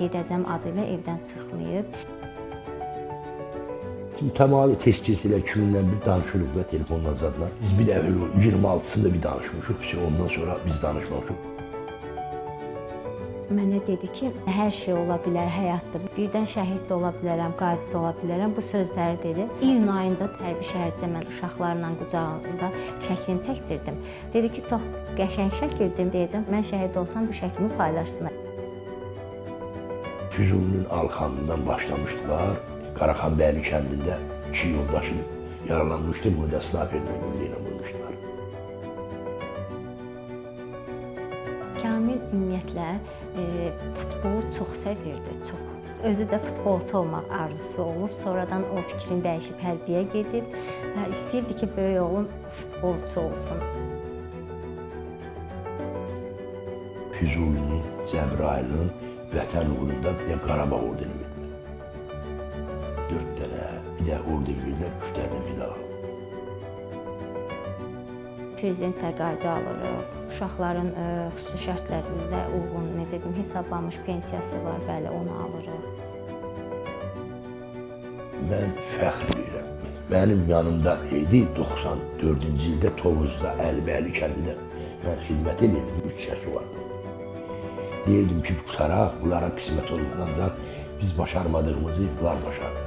gedəcəm adı ilə evdən çıxmayıb. Mütəmadi tez-tez elə kiminlə bir danışırıq da telefonla zadla. Biz bir də 26-sında bir danışmışıq, ondan sonra biz danışmamışıq. Mənə dedi ki, hər şey ola bilər həyatda. Birdən şəhid də ola bilərəm, qazi də ola bilərəm. Bu sözləri dedi. İyun ayında Tərbi şəhərcə mən uşaqlarla qucağında şəklini çəkdirdim. Dedi ki, çox qəşəng şəkildir, deyəcəm. Mən şəhid olsam bu şəklimi paylaşsınlar. Füzulinin Alxanından başlamışdılar. Qaraxanbəyli kəndində 2 yoldaşı yaralanmışdı. Bunu da snaperlə güllə vurmuşdular. Kamil ümumiyyətlə futbolu çox sevirdi, çox. Özü də futbolçu olmaq arzusu olub, sonradan o fikrini dəyişib hərbiyə gedib. İstəyirdi ki, böyük oğlum futbolçu olsun. Füzulinin, Cəbrayılın Vətən uğrunda bir də Qarabağ ordeni verdilər. 4 dənə, bir də orden verdilər, 3 dənə medal. Prezident təqaüdü alırıq. Uşaqların xüsusi şərtlərində uyğun, necə deyim, hesablanmış pensiyası var, bəli, onu alırıq. Mən fəxr edirəm. Mənim yanımda idi 94-cü ildə Tovuzda, Əlibəyli kəndində mən xidmət edirdim, 3 yaşı vardı. Deyirdim ki, qutaraq, bunlara qismət olmadan ancaq biz başarmadığımızı bunlar başarır.